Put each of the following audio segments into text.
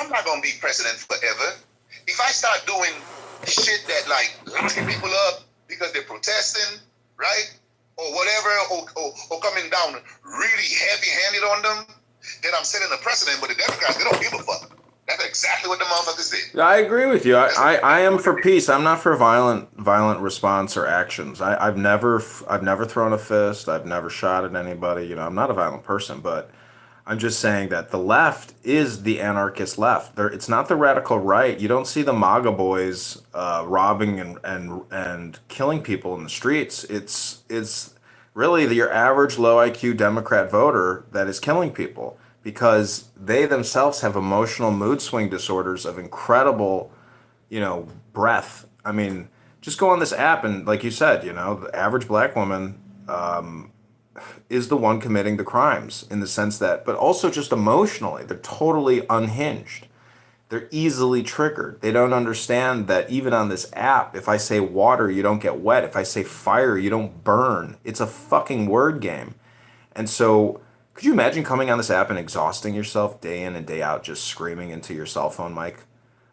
I'm not gonna be president forever. If I start doing shit that like locking people up because they're protesting, right? Or whatever, or coming down really heavy-handed on them, then I'm setting a precedent. But the Democrats, they don't give a fuck. That's exactly what the motherfuckers did. I agree with you. I am for peace. I'm not for violent response or actions. I've never thrown a fist. I've never shot at anybody. You know, I'm not a violent person, but I'm just saying that the left is the anarchist left. It's not the radical right. You don't see the MAGA boys robbing and killing people in the streets. It's really your average low IQ Democrat voter that is killing people because they themselves have emotional mood swing disorders of incredible, breadth. I mean, just go on this app and, like you said, the average black woman is the one committing the crimes in the sense that, but also just emotionally, they're totally unhinged. They're easily triggered. They don't understand that even on this app, if I say water, you don't get wet. If I say fire, you don't burn. It's a fucking word game. And so, could you imagine coming on this app and exhausting yourself day in and day out just screaming into your cell phone mic?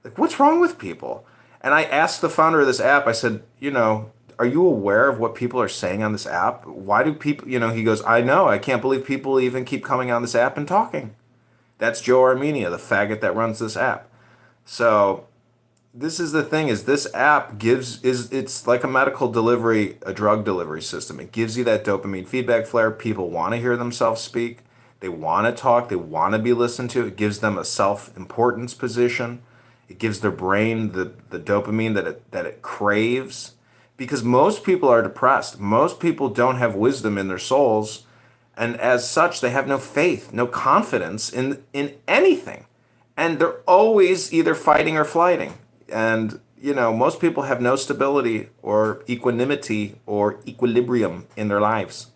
Like, what's wrong with people? And I asked the founder of this app, I said, are you aware of what people are saying on this app? Why do people, he goes, I know, I can't believe people even keep coming on this app and talking. That's Joe Armenia, the faggot that runs this app. So this is the thing is this app it's like a medical delivery, a drug delivery system. It gives you that dopamine feedback flare. People want to hear themselves speak. They want to talk. They want to be listened to. It gives them a self-importance position. It gives their brain the dopamine that it craves. Because most people are depressed. Most people don't have wisdom in their souls. And as such, they have no faith, no confidence in anything. And they're always either fighting or flighting. And, most people have no stability or equanimity or equilibrium in their lives.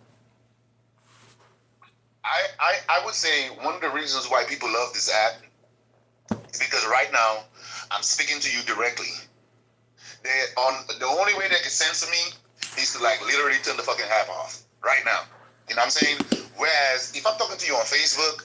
I would say one of the reasons why people love this app is because right now I'm speaking to you directly. The only way they can censor me is to like literally turn the fucking app off right now. You know what I'm saying? Whereas if I'm talking to you on Facebook,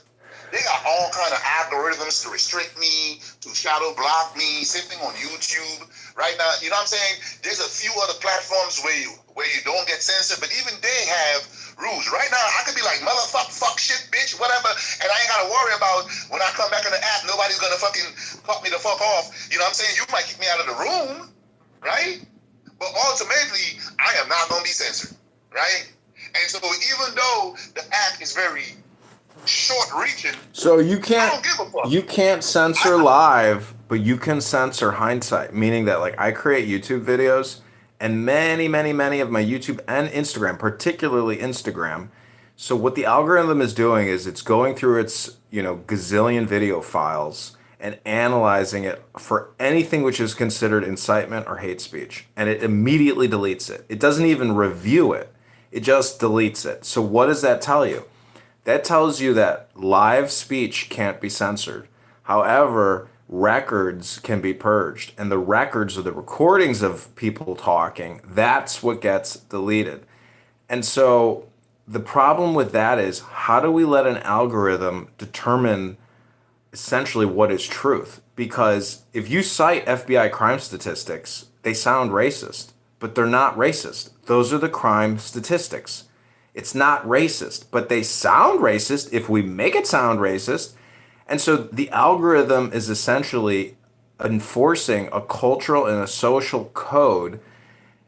they got all kind of algorithms to restrict me, to shadow block me. Same thing on YouTube. Right now, you know what I'm saying? There's a few other platforms where you don't get censored, but even they have rules. Right now, I could be like motherfucker, fuck, shit, bitch, whatever, and I ain't gotta worry about when I come back on the app, nobody's gonna fucking cut me the fuck off. You know what I'm saying? You might kick me out of the room, right? But ultimately, I am not gonna be censored, right? And so even though the act is very short-reaching, so I don't give a fuck. you can't censor live, but you can censor hindsight, meaning that like I create YouTube videos and many of my YouTube and Instagram, particularly Instagram. So what the algorithm is doing is it's going through its, gazillion video files and analyzing it for anything which is considered incitement or hate speech. And it immediately deletes it. It doesn't even review it. It just deletes it. So what does that tell you? That tells you that live speech can't be censored. However, records can be purged. And the records or the recordings of people talking, that's what gets deleted. And so the problem with that is how do we let an algorithm determine essentially what is truth? Because if you cite FBI crime statistics, they sound racist, but they're not racist. Those are the crime statistics. It's not racist, but they sound racist if we make it sound racist. And so the algorithm is essentially enforcing a cultural and a social code.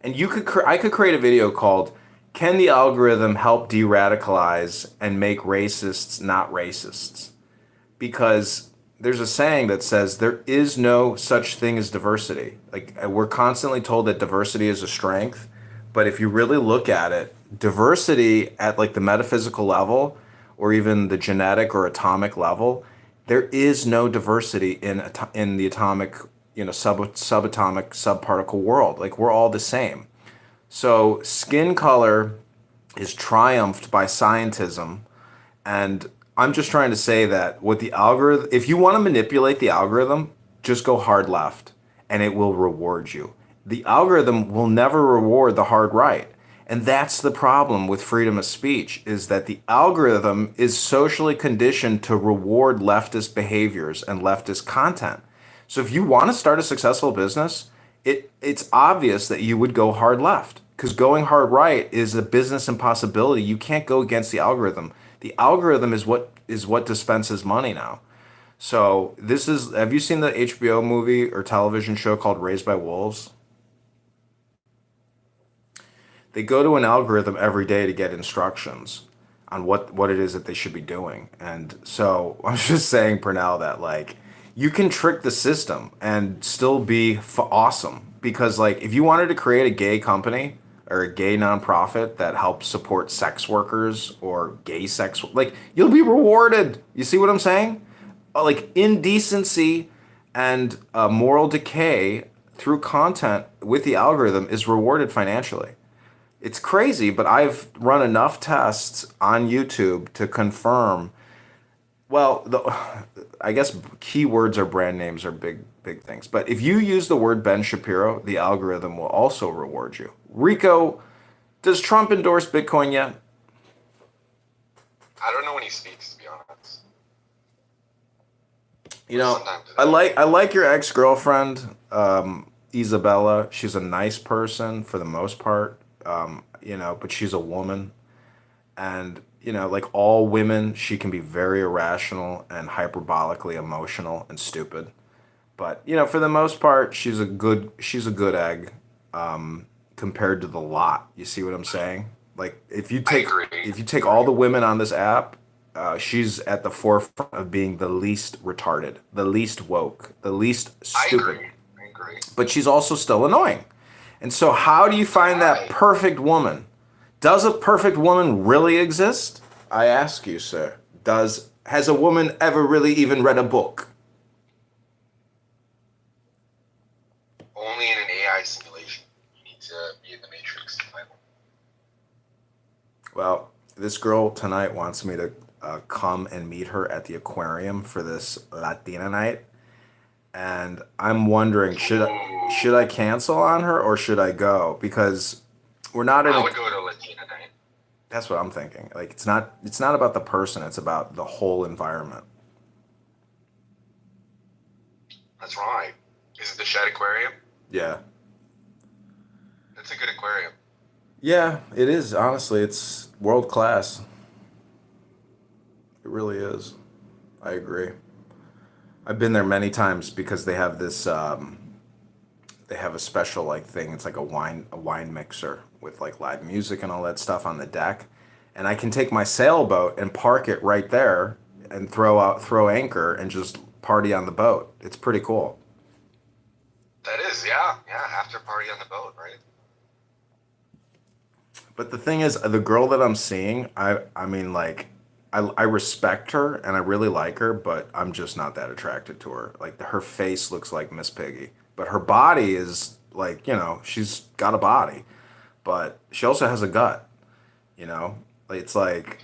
And I could create a video called "Can the algorithm help de-radicalize and make racists not racists?" Because there's a saying that says there is no such thing as diversity. Like we're constantly told that diversity is a strength, but if you really look at it, diversity at like the metaphysical level or even the genetic or atomic level, there is no diversity in the atomic, subatomic, subparticle world. Like we're all the same. So skin color is triumphed by scientism, and I'm just trying to say that with the algorithm, if you want to manipulate the algorithm, just go hard left and it will reward you. The algorithm will never reward the hard right. And that's the problem with freedom of speech, is that the algorithm is socially conditioned to reward leftist behaviors and leftist content. So if you want to start a successful business, it's obvious that you would go hard left, because going hard right is a business impossibility. You can't go against the algorithm. The algorithm is what dispenses money now. So this is, have you seen the HBO movie or television show called Raised by Wolves? They go to an algorithm every day to get instructions on what it is that they should be doing. And so I'm just saying, Pernell, that like you can trick the system and still be awesome, because like if you wanted to create a gay company or a gay nonprofit that helps support sex workers or gay sex, like you'll be rewarded. You see what I'm saying? Like indecency and moral decay through content with the algorithm is rewarded financially. It's crazy, but I've run enough tests on YouTube to confirm. Well, I guess keywords or brand names are big things. But if you use the word Ben Shapiro, the algorithm will also reward you. Rico, does Trump endorse Bitcoin yet? I don't know when he speaks, to be honest. You know, Sometimes I like your ex-girlfriend, Isabella. She's a nice person for the most part. But she's a woman, and like all women, she can be very irrational and hyperbolically emotional and stupid. But for the most part, she's a good egg, compared to the lot. You see what I'm saying? Like I agree. if you take all the women on this app, she's at the forefront of being the least retarded, the least woke, the least I stupid. agree. I agree. But she's also still annoying. And so, how do you find that Right. perfect woman? Does a perfect woman really exist? I ask you, sir. Has a woman ever really even read a book? Only in an AI simulation. You need to be in the Matrix. Well, this girl tonight wants me to come and meet her at the aquarium for this Latina night, and I'm wondering, should I cancel on her or should I go? Because we're not in I a. would go to Latina night. That's what I'm thinking. Like it's not about the person, it's about the whole environment. That's right. Is it the Shed Aquarium? Yeah. That's a good aquarium. Yeah, it is. Honestly, it's world class. It really is. I agree. I've been there many times because they have this. They have a special like thing. It's like a wine mixer with like live music and all that stuff on the deck, and I can take my sailboat and park it right there and throw anchor and just party on the boat. It's pretty cool. That is, yeah. Yeah, after party on the boat, right? But the thing is, the girl that I'm seeing, I mean, like, I respect her and I really like her, but I'm just not that attracted to her. Like, her face looks like Miss Piggy, but her body is like, she's got a body, but she also has a gut. You know, it's like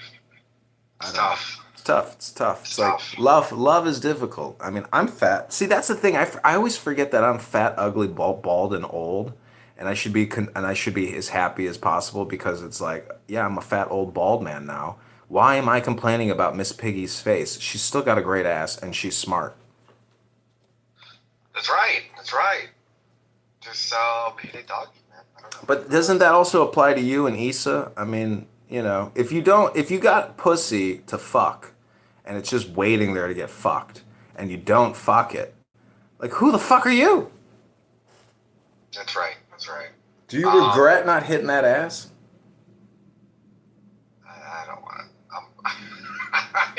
I It's don't know. tough. It's tough. It's tough. It's It's like tough. love is difficult. I mean, I'm fat. See, that's the thing. I always forget that I'm fat, ugly, bald, and old, and I should be as happy as possible, because it's like, yeah, I'm a fat, old, bald man now. Why am I complaining about Miss Piggy's face? She's still got a great ass and she's smart. That's right. That's right. Just payday doggy, man. I don't know. But doesn't that also apply to you and Issa? I mean, if you got pussy to fuck, and it's just waiting there to get fucked, and you don't fuck it, like who the fuck are you? That's right. That's right. Do you Um, regret not hitting that ass? I don't want to.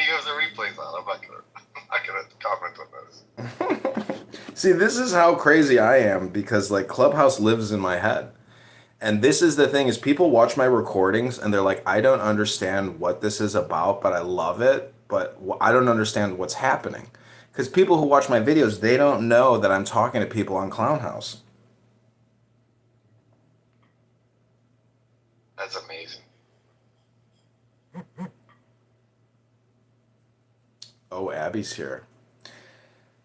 He goes the replays on. I'm not gonna comment on those. See, this is how crazy I am, because like Clubhouse lives in my head. And this is the thing, is people watch my recordings and they're like, I don't understand what this is about, but I love it, but I don't understand what's happening. Because people who watch my videos, they don't know that I'm talking to people on Clownhouse. That's amazing. Oh, Abby's here.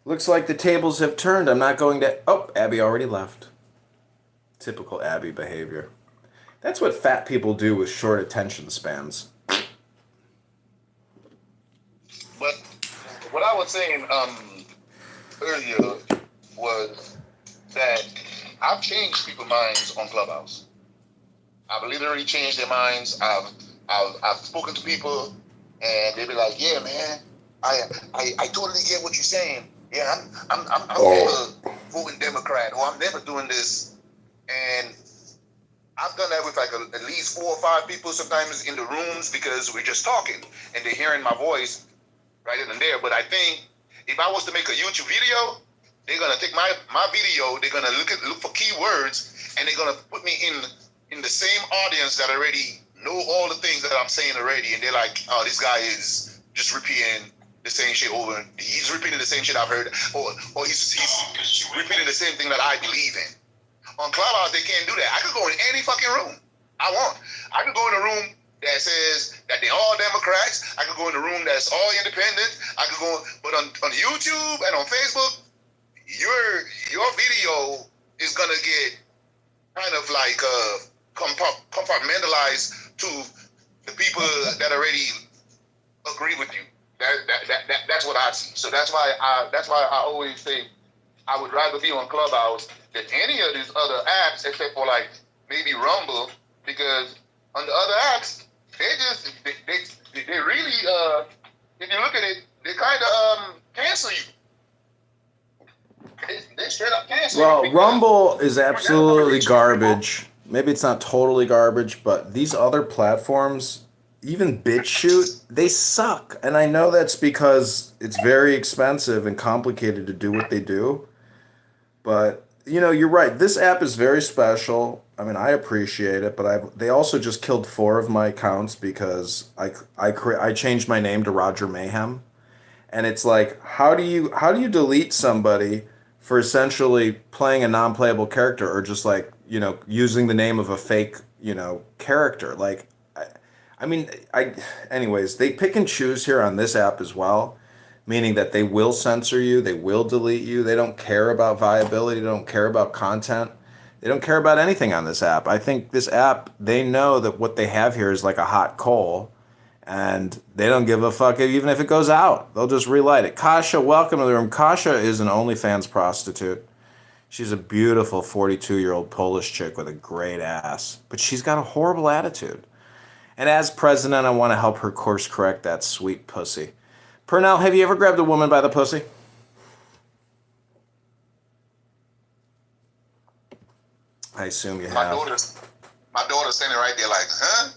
Looks like the tables have turned. I'm not going to. Oh, Abby already left. Typical Abby behavior. That's what fat people do with short attention spans. But what I was saying earlier was that I've changed people's minds on Clubhouse. I've literally changed their minds. I've spoken to people, and they be like, "Yeah, man, I totally get what you're saying. Yeah, I'm never voting Democrat, or I'm never doing this." And I've done that with like at least 4 or 5 people sometimes in the rooms because we're just talking and they're hearing my voice right in and there. But I think if I was to make a YouTube video, they're gonna take my video, they're gonna look for keywords, and they're gonna put me in the same audience that already know all the things that I'm saying already, and they're like, "Oh, this guy is just repeating the same shit over. He's repeating the same shit I've heard, or he's repeating the same thing that I believe in." On Clubhouse, they can't do that. I could go in any fucking room I want. I could go in a room that says that they're all Democrats. I could go in a room that's all independent. I could go, but on YouTube and on Facebook, your video is gonna get kind of like compartmentalized to the people that already agree with you. That's what I see. So that's why I always say I would rather be on Clubhouse than any of these other apps, except for like maybe Rumble, because on the other apps, they really if you look at it, they kind of cancel you. They straight up cancel you. Well, Rumble is absolutely garbage. Maybe it's not totally garbage, but these other platforms, even BitChute, they suck. And I know that's because it's very expensive and complicated to do what they do. But, you know, you're right. This app is very special. I mean, I appreciate it, but they also just killed 4 of my accounts because I changed my name to Roger Mayhem. And it's like, how do you delete somebody for essentially playing a non-playable character, or just like, you know, using the name of a fake, you know, character? Like, I mean, anyways, they pick and choose here on this app as well, meaning that they will censor you, they will delete you. They don't care about viability, they don't care about content. They don't care about anything on this app. I think this app, they know that what they have here is like a hot coal, and they don't give a fuck even if it goes out. They'll just relight it. Kasha, welcome to the room. Kasha is an OnlyFans prostitute. She's a beautiful 42-year-old Polish chick with a great ass, but she's got a horrible attitude. And as president, I want to help her course correct that sweet pussy. Purnell, have you ever grabbed a woman by the pussy? I assume you My have. daughter's standing right there like, huh?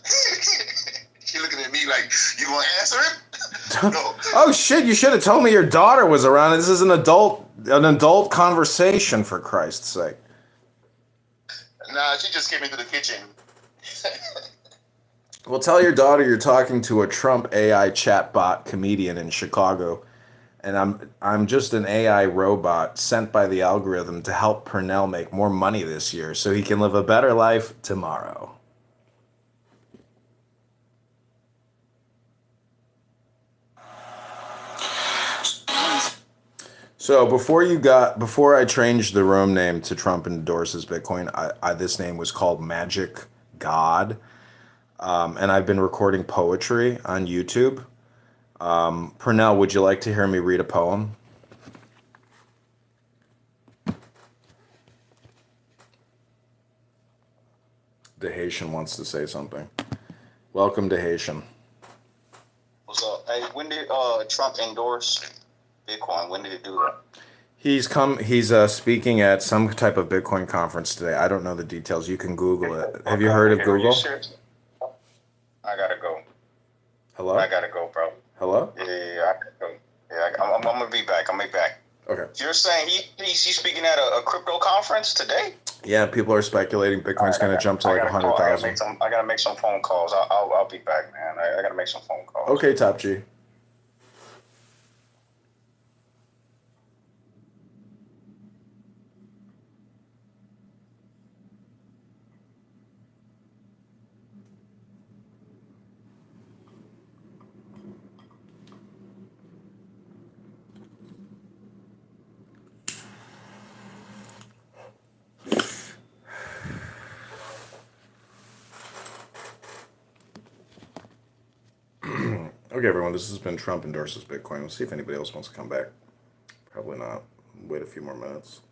She looking at me like, you gonna answer him? No. Oh shit, you should have told me your daughter was around. This is an adult conversation, for Christ's sake. Nah, she just came into the kitchen. Well, tell your daughter you're talking to a Trump AI chatbot comedian in Chicago, and I'm just an AI robot sent by the algorithm to help Purnell make more money this year so he can live a better life tomorrow. So before I changed the room name to Trump endorses Bitcoin, this name was called Magic God. And I've been recording poetry on YouTube. Purnell, would you like to hear me read a poem? The Haitian wants to say something. Welcome to Haitian. What's up? Hey, when did Trump endorse Bitcoin? When did he do that? He's speaking at some type of Bitcoin conference today. I don't know the details. You can Google it. Have you heard of Google? I gotta go. Hello? I gotta go, bro. Hello? Yeah, I gotta go. Yeah, I'm gonna be back. I'm gonna be back. Okay. You're saying he's speaking at a crypto conference today? Yeah, people are speculating Bitcoin's going to jump to like 100,000. I gotta make some phone calls. I'll be back, man. I gotta make some phone calls. Okay, Top G. Okay, everyone, this has been Trump Endorses Bitcoin. We'll see if anybody else wants to come back. Probably not. Wait a few more minutes.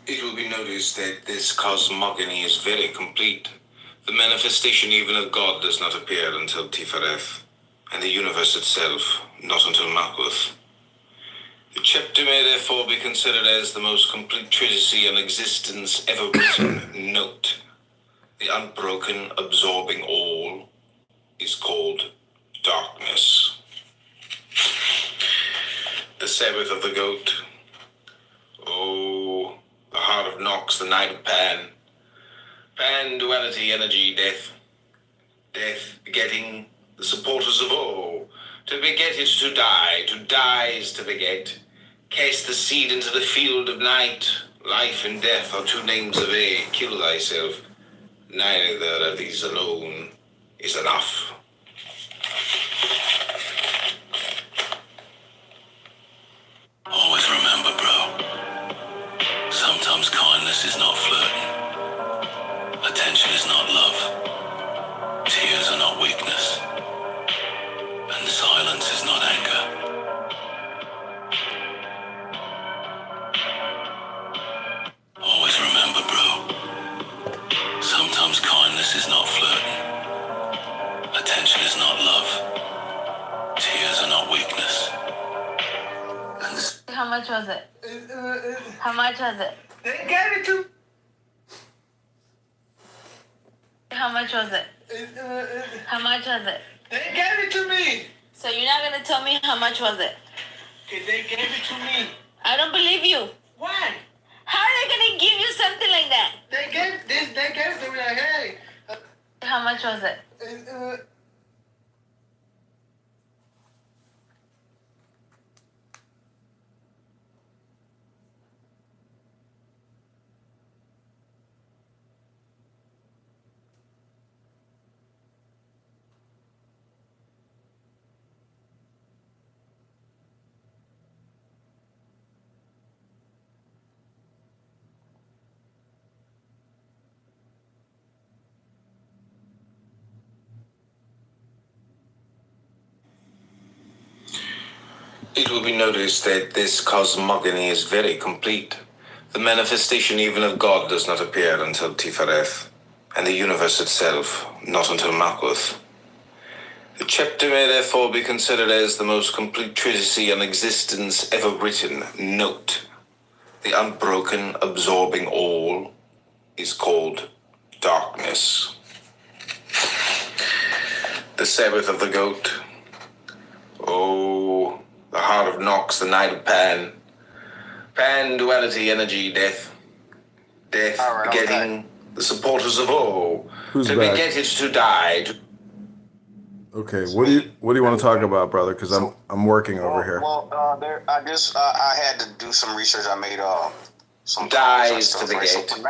It will be noticed that this cosmogony is very complete. The manifestation even of God does not appear until Tifereth, and the universe itself not until Malkuth. The chapter may therefore be considered as the most complete treatise on existence ever written. Note, the unbroken, absorbing all is called darkness. The Sabbath of the Goat. Oh, the heart of Nox, the night of Pan. Pan, duality, energy, death. Death, begetting, the supporters of all. To beget is to die is to beget. Cast the seed into the field of night. Life and death are two names of A. Kill thyself. Neither of these alone is enough. Always remember, bro. Sometimes kindness is not flirting. Attention is not love. Tears are not weakness. And silence is not anger. Always remember, bro. Sometimes kindness is not flirting. Attention is not love. Tears are not weakness. How much was it? How much was it? They gave it to How much was it? How much was it? They gave it to me. So you're not gonna tell me how much was it? Okay, they gave it to me. I don't believe you. Why? How are they gonna give you something like that? They gave this. They gave it to me. Like, hey. How much was it? It will be noticed that this cosmogony is very complete. The manifestation even of God does not appear until Tifereth, and the universe itself not until Malkuth. The chapter may therefore be considered as the most complete treatise on existence ever written. Note, the unbroken, absorbing all is called darkness. The Sabbath of the Goat. Oh, the heart of Nox, the night of Pan. Pan, duality, energy, death. Death, All right, begetting, the supporters of all. Who's to back? beget is to die. Okay, what do you want to talk about, brother? Because I'm working over here. I had to do some research. I made some Dies stuff, to the right? So gate.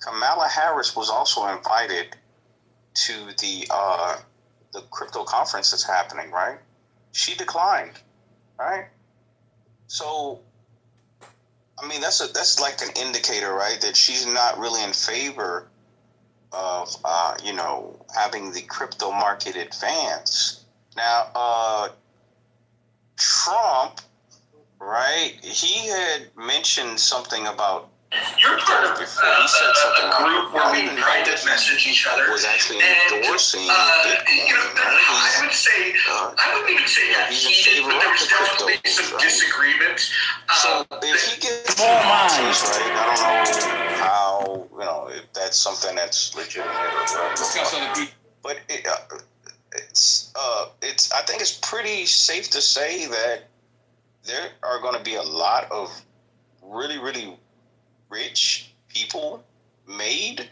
Kamala Harris was also invited to the crypto conference that's happening, right? She declined, right? So, I mean, that's like an indicator, right, that she's not really in favor of having the crypto market advance. Now, Trump, right? He had mentioned something about You're part of before. He said something a group where we I didn't know private that message each other. was actually And, endorsing you know, Bitcoin. I would say, I wouldn't even say that he's in heated, favor but there of was the definitely cryptos, some right? disagreement. So if he gets monetized, right, I don't know how, if that's something that's legitimate or whatever. But I think it's pretty safe to say that there are going to be a lot of really, really rich people made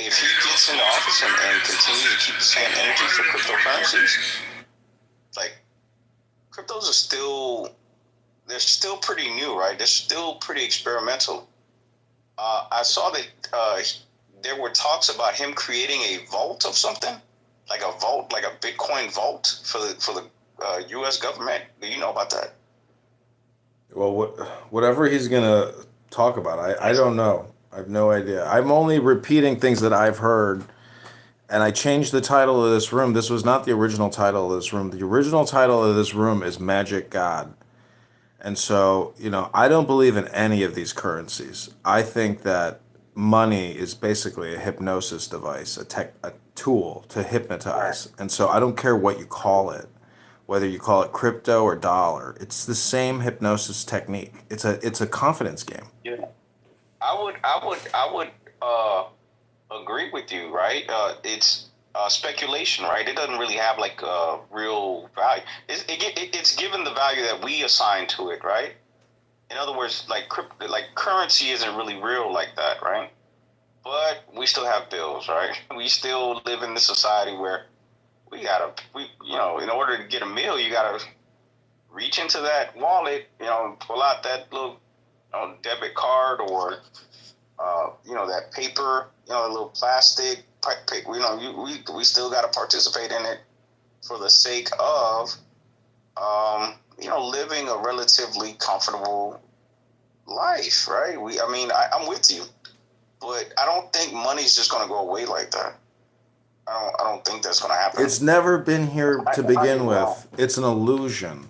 if he gets into office and continues to keep the same energy for cryptocurrencies. Like, cryptos are still they're still pretty new, right? They're still pretty experimental. I saw that there were talks about him creating a vault of something, like a vault, like a Bitcoin vault for the U.S. government. Do you know about that? Well, whatever he's gonna talk about, I don't know. I have no idea. I'm only repeating things that I've heard, and I changed the title of this room. This was not the original title of this room. The original title of this room is Magic God. And so, I don't believe in any of these currencies. I think that money is basically a hypnosis device, a tool to hypnotize. And so I don't care what you call it, whether you call it crypto or dollar. It's the same hypnosis technique. It's a confidence game. Yeah. I would agree with you, right? It's speculation, right? It doesn't really have like real value. It's given the value that we assign to it, right? In other words, like currency isn't really real like that, right? But we still have bills, right? We still live in this society where we in order to get a meal, you gotta reach into that wallet, pull out that little debit card or that paper, the little plastic. We still got to participate in it for the sake of, living a relatively comfortable life, right? I'm with you, but I don't think money's just going to go away like that. I don't think that's going to happen. It's never been here to begin with. It's an illusion.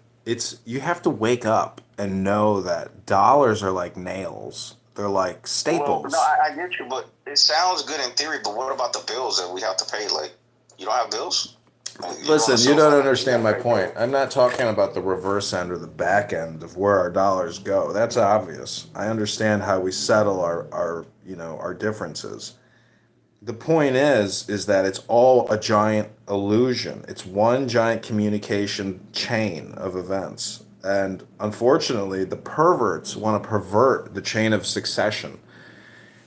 You have to wake up and know that dollars are like nails. They're like staples. Well, no, I get you, but it sounds good in theory. But what about the bills that we have to pay? Like, you don't have bills? Listen, you don't understand my point. I'm not talking about the reverse end or the back end of where our dollars go. That's obvious. I understand how we settle our differences. The point is that it's all a giant illusion. It's one giant communication chain of events. And unfortunately, the perverts want to pervert the chain of succession.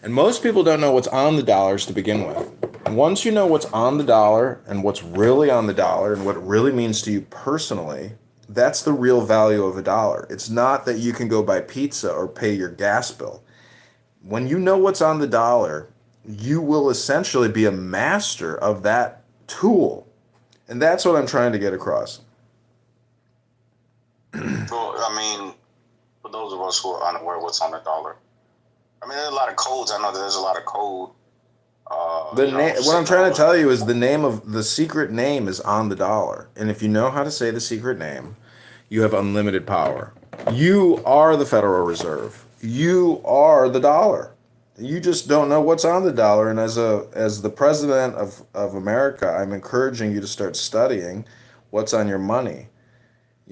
And most people don't know what's on the dollars to begin with. And once you know what's on the dollar and what's really on the dollar and what it really means to you personally, that's the real value of a dollar. It's not that you can go buy pizza or pay your gas bill. When you know what's on the dollar, you will essentially be a master of that tool. And that's what I'm trying to get across. Well, for those of us who are unaware of what's on the dollar, there's a lot of codes. I know that there's a lot of code. What I'm trying to tell you is the secret name is on the dollar. And if you know how to say the secret name, you have unlimited power. You are the Federal Reserve. You are the dollar. You just don't know what's on the dollar. And as the president of America, I'm encouraging you to start studying what's on your money.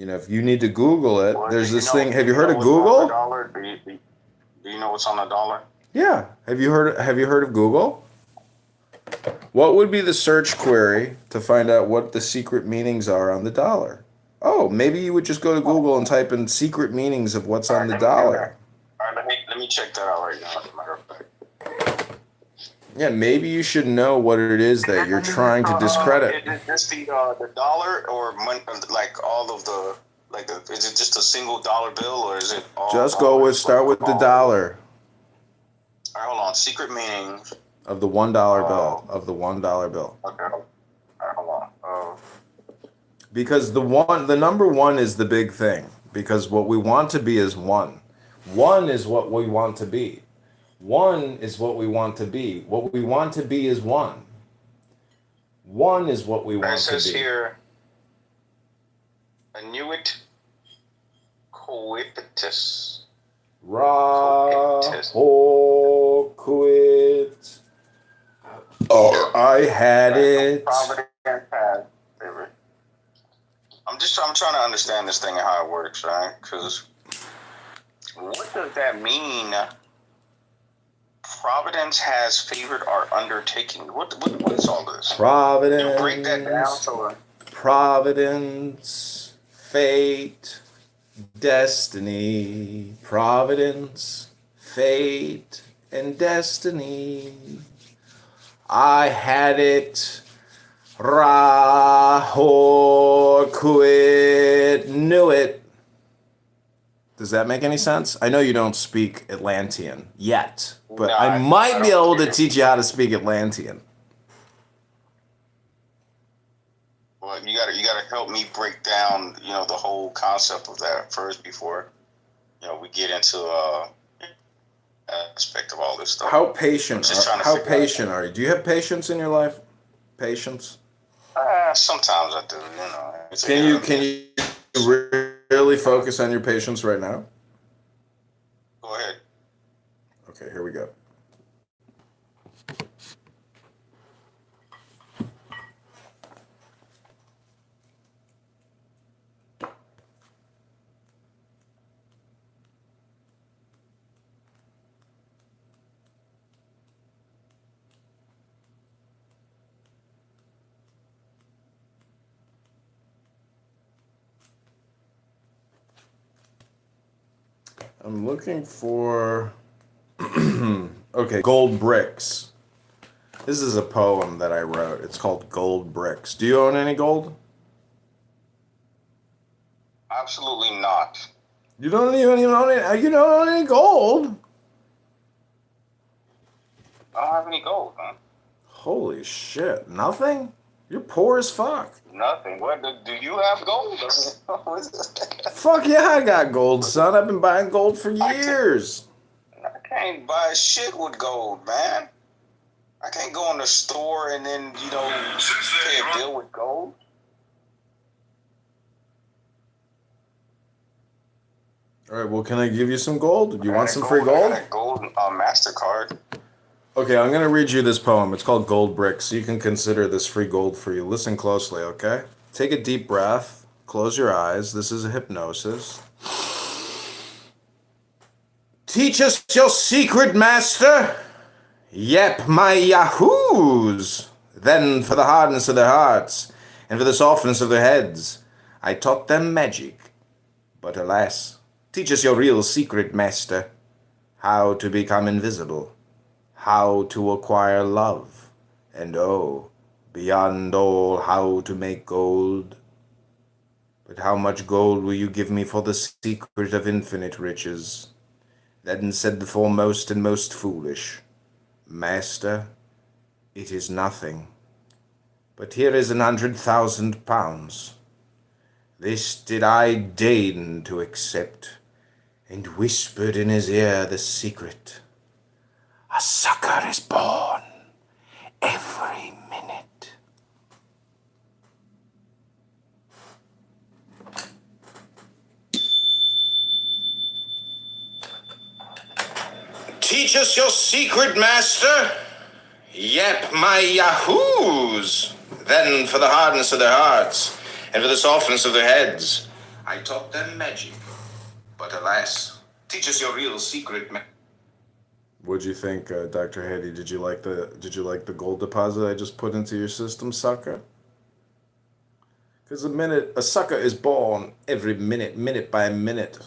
If you need to Google it, there's this thing. Have you heard of Google? Do you know what's on the dollar? Yeah. Have you heard of Google? What would be the search query to find out what the secret meanings are on the dollar? Oh, maybe you would just go to Google and type in secret meanings of what's on the dollar. All right, let me check that out right now, as a matter of fact. Yeah, maybe you should know what it is that you're trying to discredit. Is this the dollar or money, like all of the is it just a single dollar bill or is it all? Just start with the dollar. All right, hold on. Secret meanings of the $1 bill. Of the $1 bill. Okay. All right, hold on. Because the number one is the big thing. Because what we want to be is one. One is what we want to be. One is what we want to be. What we want to be is one. One is what we want to be. It says here, annuit coitus. Quit. Oh, I had it. I'm trying to understand this thing and how it works, right? Because what does that mean? Providence has favored our undertaking. What is all this? Providence. You break that down so Providence, fate, destiny. Providence, fate, and destiny. I had it. Quit, knew it. Does that make any sense? I know you don't speak Atlantean yet, but Nah, I might I be don't able to care. teach you how to speak Atlantean. Well, you gotta help me break down, the whole concept of that first before, we get into aspect of all this stuff. How patient? I'm just trying to How figure out- patient are you? Do you have patience in your life? Patience. Sometimes I do, It's a Can hit you or miss. really focus on your patience right now? Go ahead. Okay, here we go. I'm looking for okay, Gold Bricks. This is a poem that I wrote. It's called Gold Bricks. Do you own any gold? Absolutely not. You don't even own any, you don't own any gold? I don't have any gold, man. Holy shit. Nothing? You're poor as fuck. Nothing. What do you have gold? Fuck yeah, I got gold, son. I've been buying gold for years. I can't buy shit with gold, man. I can't go in the store and then, pay a bill with gold. All right, well, can I give you some gold? Do you want some free I gold? got a gold MasterCard. Okay, I'm going to read you this poem. It's called Gold Bricks. You can consider this free gold for you. Listen closely, okay? Take a deep breath. Close your eyes. This is a hypnosis. Teach us your secret, master. Yep, my yahoos. Then for the hardness of their hearts, and for the softness of their heads, I taught them magic. But alas, teach us your real secret, master. How to become invisible. How to acquire love. And oh, beyond all, how to make gold. But how much gold will you give me for the secret of infinite riches? Then said the foremost and most foolish, Master, it is nothing. But here is 100,000 pounds. This did I deign to accept, and whispered in his ear the secret. A sucker is born every minute. Teach us your secret, master. Yep, my yahoos. Then for the hardness of their hearts, and for the softness of their heads, I taught them magic. But alas, teach us your real secret. What'd you think, Dr. Haiti? Did you like the gold deposit I just put into your system, sucker? Because a sucker is born every minute, minute by minute.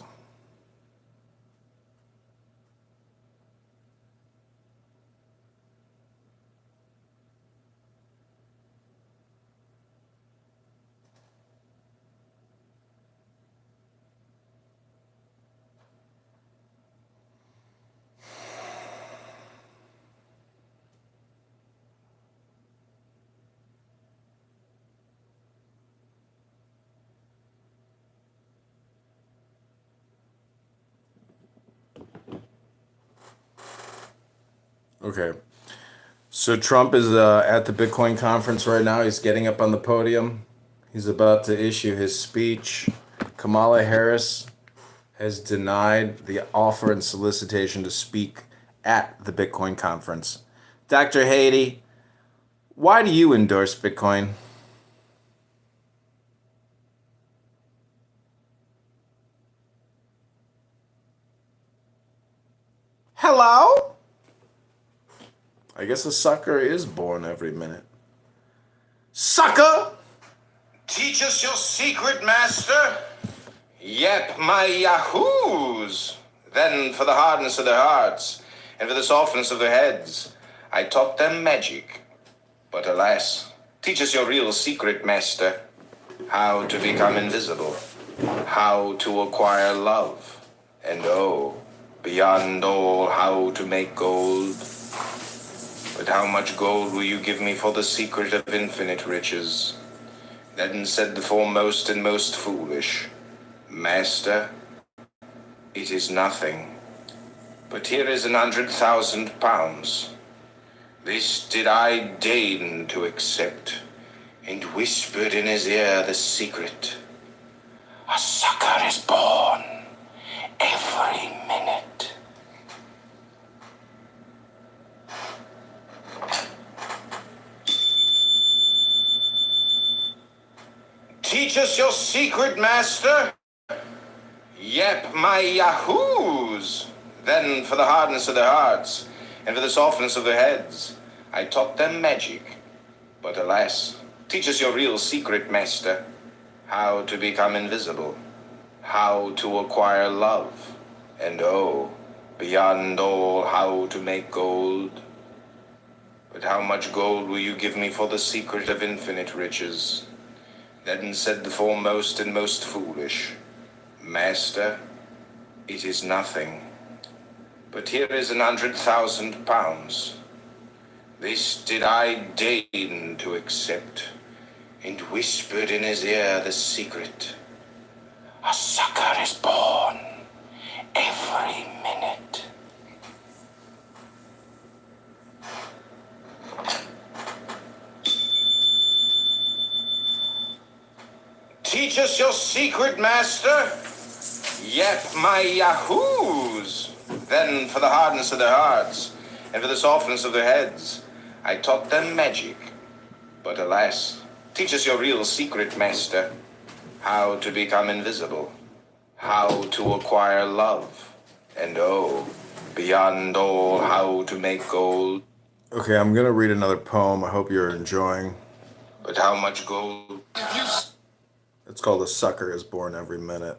Okay. So Trump is at the Bitcoin conference right now. He's getting up on the podium. He's about to issue his speech. Kamala Harris has denied the offer and solicitation to speak at the Bitcoin conference. Dr. Haiti, why do you endorse Bitcoin? Hello? I guess a sucker is born every minute. Sucker! Teach us your secret, master. Yep, my yahoos. Then for the hardness of their hearts, and for the softness of their heads, I taught them magic. But alas, teach us your real secret, master. How to become invisible. How to acquire love. And oh, beyond all how to make gold. But how much gold will you give me for the secret of infinite riches? Then said the foremost and most foolish, Master, it is nothing. But here is 100,000 pounds. This did I deign to accept, and whispered in his ear the secret. A sucker is born every minute. Teach us your secret, master. Yep, my yahoos. Then for the hardness of their hearts, and for the softness of their heads, I taught them magic. But alas, teach us your real secret, master. How to become invisible. How to acquire love. And oh, beyond all, how to make gold. But how much gold will you give me for the secret of infinite riches? Then said the foremost and most foolish, Master, it is nothing. But here is 100,000 pounds. This did I deign to accept, and whispered in his ear the secret. A sucker is born every minute. Teach us your secret, master. Yep, my yahoos. Then for the hardness of their hearts, and for the softness of their heads, I taught them magic. But alas, teach us your real secret, master. How to become invisible. How to acquire love. And oh, beyond all, how to make gold. Okay, I'm gonna read another poem. I hope you're enjoying. But how much gold? It's called A Sucker is Born Every Minute.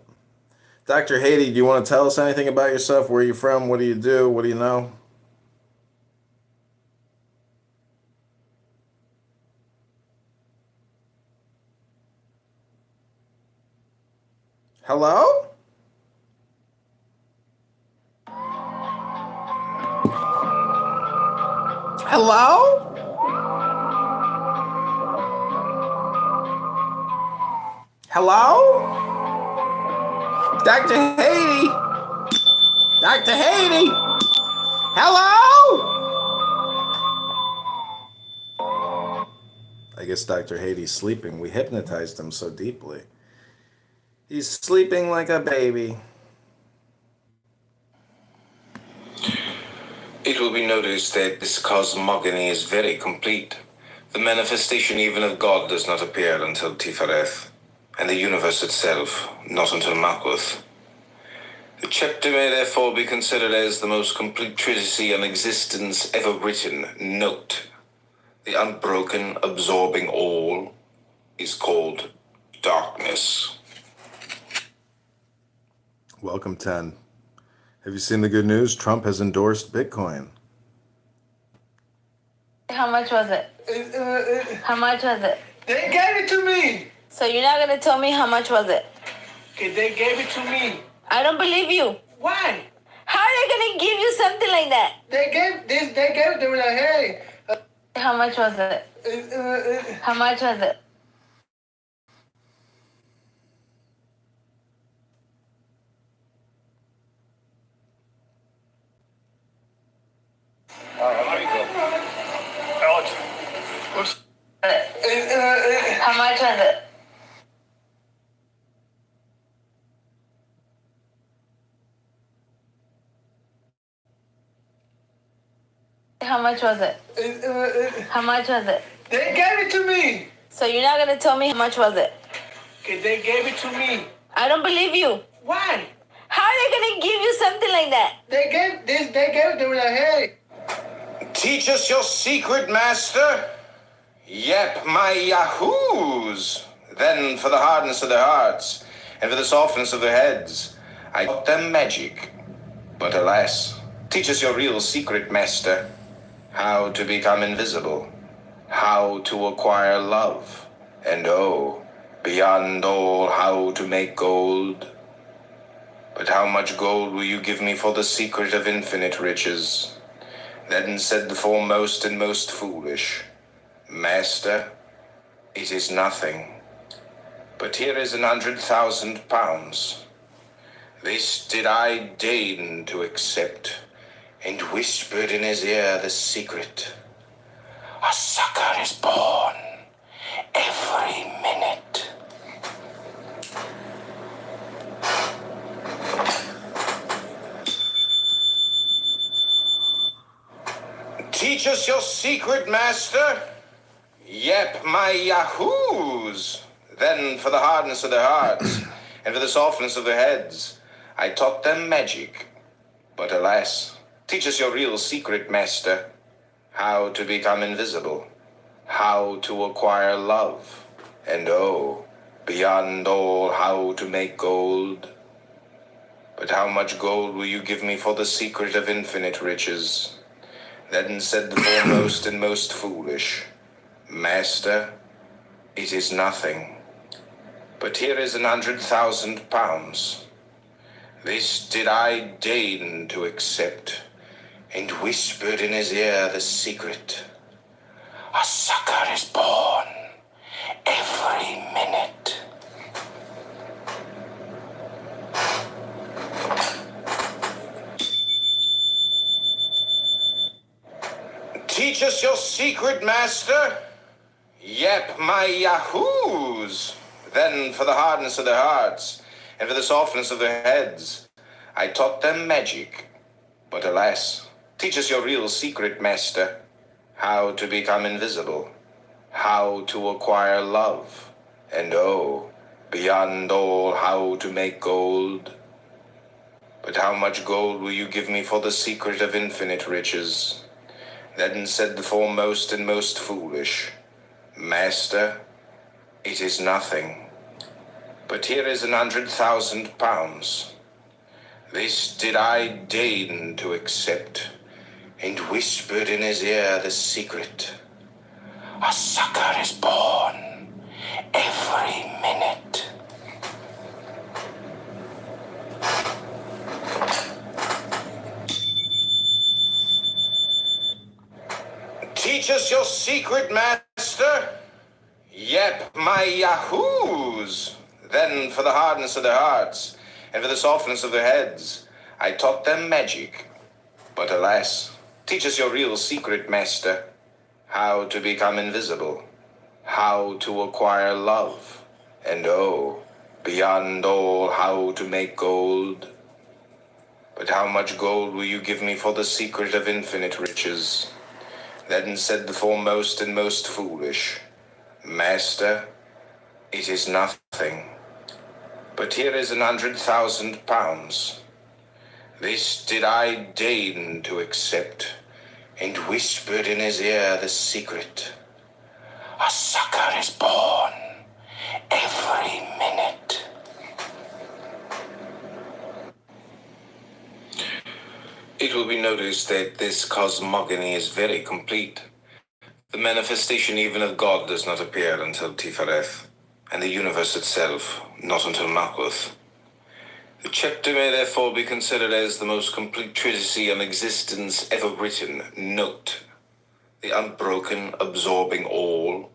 Dr. Haiti, do you want to tell us anything about yourself? Where are you from? What do you do? What do you know? Hello? Hello? Hello? Dr. Haiti? Dr. Haiti? Hello? I guess Dr. Haiti's sleeping. We hypnotized him so deeply. He's sleeping like a baby. It will be noticed that this cosmogony is very complete. The manifestation even of God does not appear until Tifereth, and the universe itself not until Malkuth. The chapter may therefore be considered as the most complete treatise on existence ever written. Note, the unbroken, absorbing all is called darkness. Welcome, 10. Have you seen the good news? Trump has endorsed Bitcoin. How much was it? How much was it? They gave it to me. So you're not gonna tell me how much was it? Okay, they gave it to me. I don't believe you. Why? How are they gonna give you something like that? They gave this. They gave it. They were like, hey. How much was it? How much was it? How much was it? How much was it? How much was it? They gave it to me. So you're not gonna tell me how much was it? Okay, they gave it to me. I don't believe you. Why? How are they gonna give you something like that? They gave this. They gave it. They were like, hey. Teach us your secret, master. Yep, my yahoos. Then for the hardness of their hearts, and for the softness of their heads, I taught them magic. But alas, teach us your real secret, master. How to become invisible. How to acquire love. And oh, beyond all, how to make gold. But how much gold will you give me for the secret of infinite riches? Then said the foremost and most foolish, Master, it is nothing. But here is 100,000 pounds. This did I deign to accept, and whispered in his ear the secret. A sucker is born every minute. Teach us your secret, master. Yep, my yahoos. Then for the hardness of their hearts, and for the softness of their heads, I taught them magic. But alas, teach us your real secret, master. How to become invisible, how to acquire love, and oh, beyond all, how to make gold. But how much gold will you give me for the secret of infinite riches? Then said the foremost and most foolish, Master, it is nothing. But here is 100,000 pounds. This did I deign to accept, and whispered in his ear the secret. A sucker is born every minute. Teach us your secret, master. Yep, my yahoos. Then for the hardness of their hearts, and for the softness of their heads, I taught them magic. But alas, teach us your real secret, master. How to become invisible, how to acquire love, and oh, beyond all, how to make gold. But how much gold will you give me for the secret of infinite riches? Then said the foremost and most foolish, Master, it is nothing. But here is 100,000 pounds. This did I deign to accept, and whispered in his ear the secret. A sucker is born every minute. Teach us your secret, master. Yep, my yahoos. Then for the hardness of their hearts, and for the softness of their heads, I taught them magic. But alas, teach us your real secret, master. How to become invisible, how to acquire love, and oh, beyond all, how to make gold. But how much gold will you give me for the secret of infinite riches? Then said the foremost and most foolish, Master, it is nothing. But here is 100,000 pounds. This did I deign to accept, and whispered in his ear the secret. A sucker is born every minute. It will be noticed that this cosmogony is very complete. The manifestation even of God does not appear until Tifereth, and the universe itself not until Malkuth. The chapter may therefore be considered as the most complete treatise on existence ever written. Note, the unbroken, absorbing all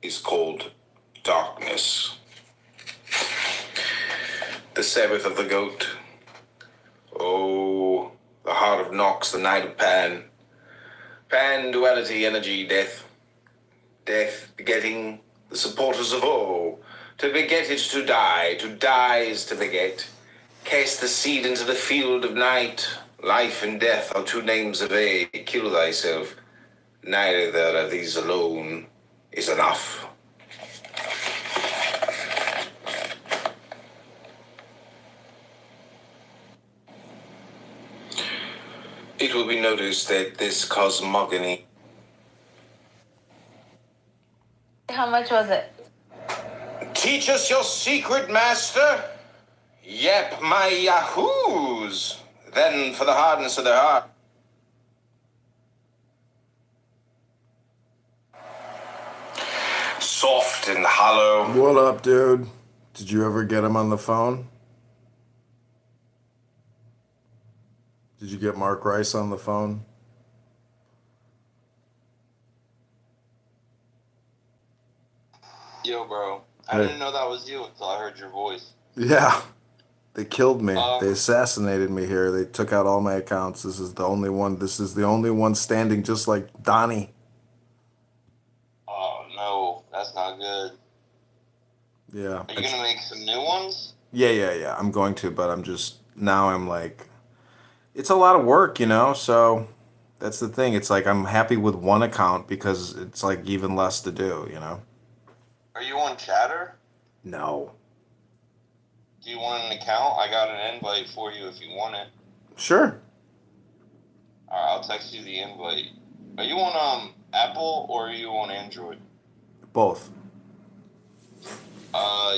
is called darkness. The Sabbath of the Goat. Oh, the heart of Nox, the night of Pan. Pan, duality, energy, death. Death, begetting, the supporters of all. To beget is to die is to beget. Cast the seed into the field of night. Life and death are two names of A. Kill thyself. Neither of these alone is enough. It will be noticed that this cosmogony. How much was it? Teach us your secret, master. Yep, my yahoos. Then for the hardness of their heart. Soft and hollow. What up, dude? Did you ever get him on the phone? get Mark Rice on the phone? Yo, bro. I Hey. didn't know that was you until I heard your voice. Yeah. They killed me. Um, They assassinated me here. They took out all my accounts. This is the only one. This is the only one standing just like Donnie. Oh, no. That's not good. Yeah. Are you going to make some new ones? Yeah. I'm going to, but I'm like, it's a lot of work, so that's the thing. It's like I'm happy with one account because it's like even less to do, Are you on Chatter? No. Do you want an account? I got an invite for you if you want it. Sure. Alright, I'll text you the invite. Are you on Apple or are you on Android? Both.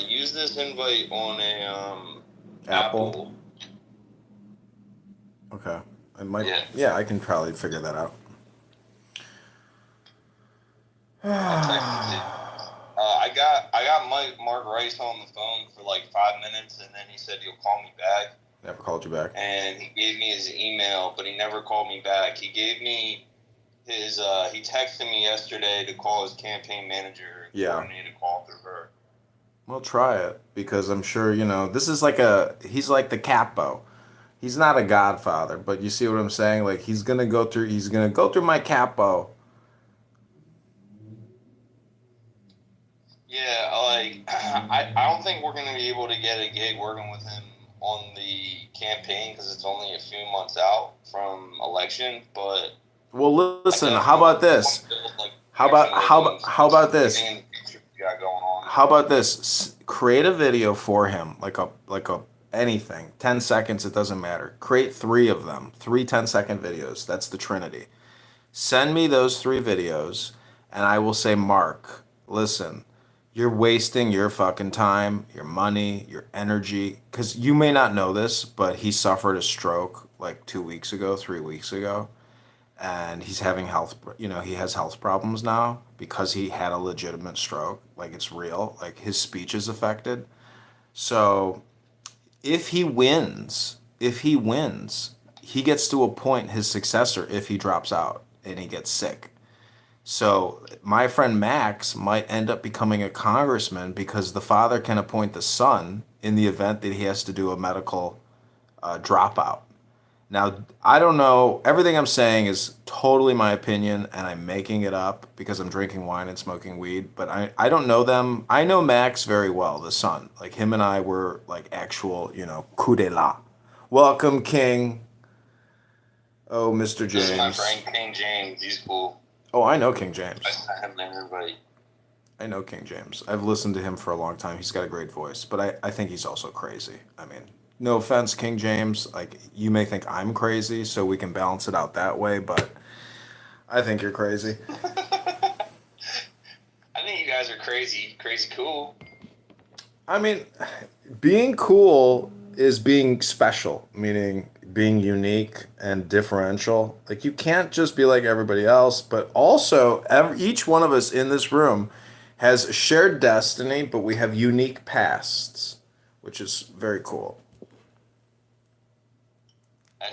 Use this invite on a Apple? Okay. I might. Yeah. Yeah, I can probably figure that out. I'll text it to you. I got Mark Rice on the phone for like 5 minutes, and then he said he'll call me back. Never called you back. And he gave me his email, but he never called me back. He gave me his. He texted me yesterday to call his campaign manager. And coordinate a call through her. Well, try it because I'm sure this is he's like the capo. He's not a godfather, but you see what I'm saying? Like he's gonna go through my capo. Yeah, like I don't think we're gonna be able to get a gig working with him on the campaign because it's only a few months out from election. But Well, listen. How about this? How about this? How about this? Create a video for him, like a anything, 10 seconds. It doesn't matter. Create 3 of them, 3 10-second videos. That's the Trinity. Send me those 3 videos, and I will say, Mark, listen. You're wasting your fucking time, your money, your energy. Because you may not know this, but he suffered a stroke like 2 weeks ago, 3 weeks ago. And he's having he has health problems now because he had a legitimate stroke. Like it's real. Like his speech is affected. So if he wins, he gets to appoint his successor if he drops out and he gets sick. So my friend Max might end up becoming a congressman because the father can appoint the son in the event that he has to do a medical dropout. Now, I don't know. Everything I'm saying is totally my opinion, and I'm making it up because I'm drinking wine and smoking weed. But I don't know them. I know Max very well, the son. Like him and I were like actual, coup d'etat. Welcome, King. Oh, Mr. James. This is my friend King James. He's cool. Oh, I know King James. I sent him an invite. I know King James. I've listened to him for a long time. He's got a great voice, but I think he's also crazy. I mean, no offense, King James. Like, you may think I'm crazy, so we can balance it out that way, but I think you're crazy. I think you guys are crazy cool. I mean, being cool is being special, meaning being unique and differential. Like, you can't just be like everybody else, but also each one of us in this room has a shared destiny, but we have unique pasts, which is very cool.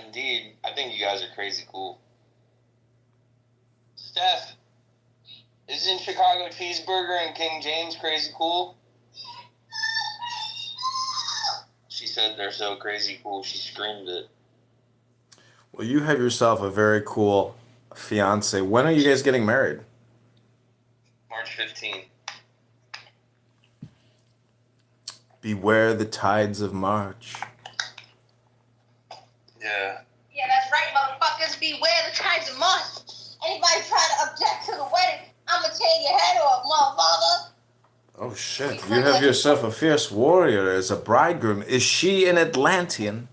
Indeed, I think you guys are crazy cool. Steph, isn't Chicago Cheeseburger and King James crazy cool? She said they're so crazy cool, she screamed it. Well, you have yourself a very cool fiance. When are you guys getting married? March 15th. Beware the tides of March. Yeah. Yeah, that's right, motherfuckers. Beware the tides of March. Anybody try to object to the wedding, I'ma tear your head off, motherfucker. Oh shit, you have yourself a fierce warrior as a bridegroom. Is she an Atlantean?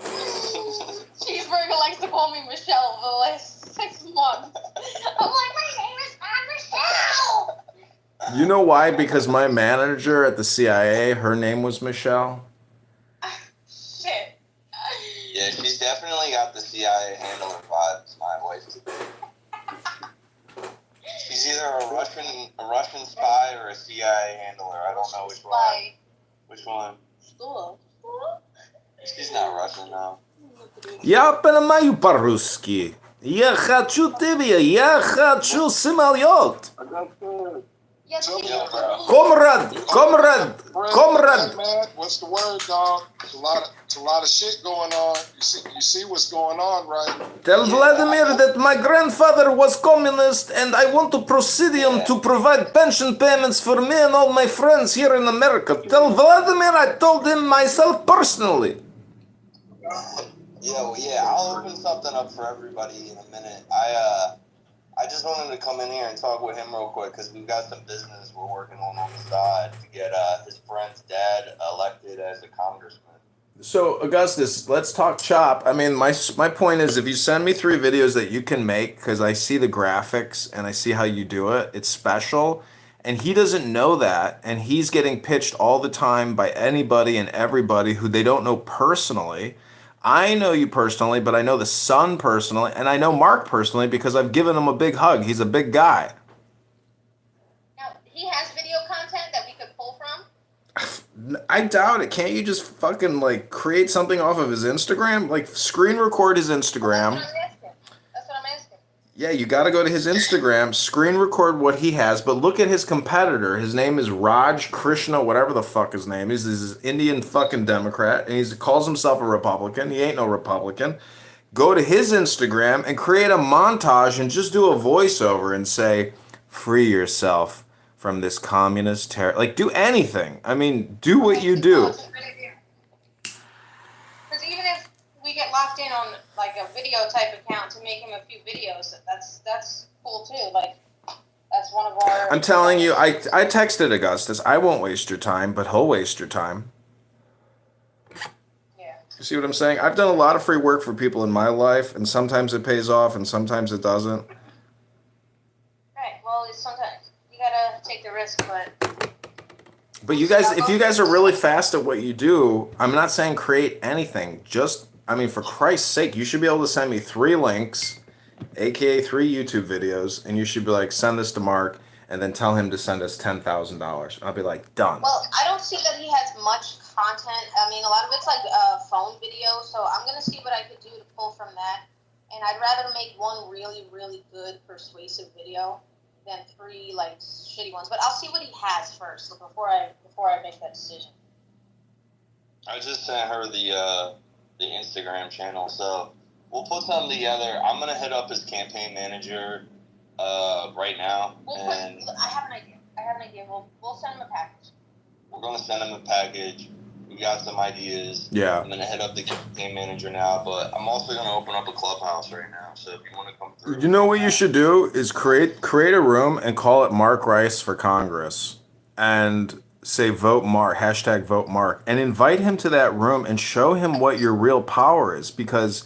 Cheeseburger likes to call me Michelle for the last 6 months. I'm like, my name is Michelle. You know why? Because my manager at the CIA, her name was Michelle. Shit. Yeah, she's definitely got the CIA handler vibes, my wife. She's either a Russian spy or a CIA handler. I don't know which one. Like, Which one? Sure. She's not Russian, no. Я понимаю по-русски. Я хочу тебе, я хочу самолет. Yes, Tell he me, is. bro. Comrade. Hey, man, what's the word, dog? It's a lot of shit going on. You see what's going on, right? Tell Vladimir that my grandfather was communist and I want to proceed him to provide pension payments for me and all my friends here in America. Tell Vladimir I told him myself personally. Yeah, I'll open something up for everybody in a minute. I just wanted to come in here and talk with him real quick because we've got some business we're working on the side to get his friend's dad elected as a congressman. So Augustus, let's talk chop. I mean, my point is, if you send me 3 videos that you can make, because I see the graphics and I see how you do it, it's special, and he doesn't know that, and he's getting pitched all the time by anybody and everybody who they don't know personally. I know you personally, but I know the son personally, and I know Mark personally because I've given him a big hug. He's a big guy. Now, he has video content that we could pull from. I doubt it. Can't you just fucking like create something off of his Instagram? Like screen record his Instagram. That's what I'm asking. Yeah, you got to go to his Instagram, screen record what he has, but look at his competitor. His name is Raj Krishna, whatever the fuck his name is. He's this Indian fucking Democrat, and he calls himself a Republican. He ain't no Republican. Go to his Instagram and create a montage and just do a voiceover and say, "Free yourself from this communist terror." Like, do anything. I mean, do what you do. Because even if we get locked in on like a video type account to make him a few videos, that's cool too. Like that's one of our. I'm telling you, I texted Augustus. I won't waste your time, but he'll waste your time. Yeah. You see what I'm saying? I've done a lot of free work for people in my life, and sometimes it pays off, and sometimes it doesn't. Right. Well, it's sometimes you gotta take the risk, but. But you guys, if you guys are really fast at what you do, I'm not saying create anything. Just, I mean, for Christ's sake, you should be able to send me 3 links, aka 3 YouTube videos, and you should be like, send this to Mark, and then tell him to send us $10,000. I'll be like, done. Well, I don't see that he has much content. I mean, a lot of it's like phone video, so I'm gonna see what I could do to pull from that. And I'd rather make one really, really good, persuasive video than 3 like shitty ones. But I'll see what he has first before I make that decision. I just sent her the Instagram channel, so we'll put something together. I'm gonna hit up his campaign manager right now, and I have an idea. We'll send him a package. we're gonna send him a package. We got some ideas. Yeah. I'm gonna hit up the campaign manager now, but I'm also gonna open up a clubhouse right now. So if you want to come through, You know what you should do is create a room and call it Mark Rice for Congress, and say vote Mark, hashtag vote Mark, and invite him to that room and show him what your real power is, because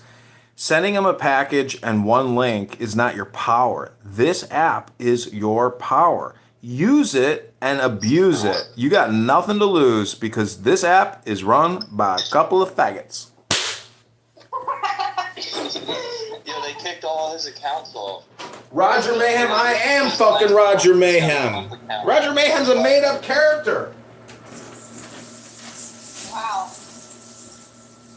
sending him a package and 1 link is not your power. This app is your power. Use it and abuse it. You got nothing to lose because this app is run by a couple of faggots. yeah, they kicked all his accounts off. Roger Mayhem, I am fucking Roger Mayhem. Roger Mayhem's a made-up character. Wow.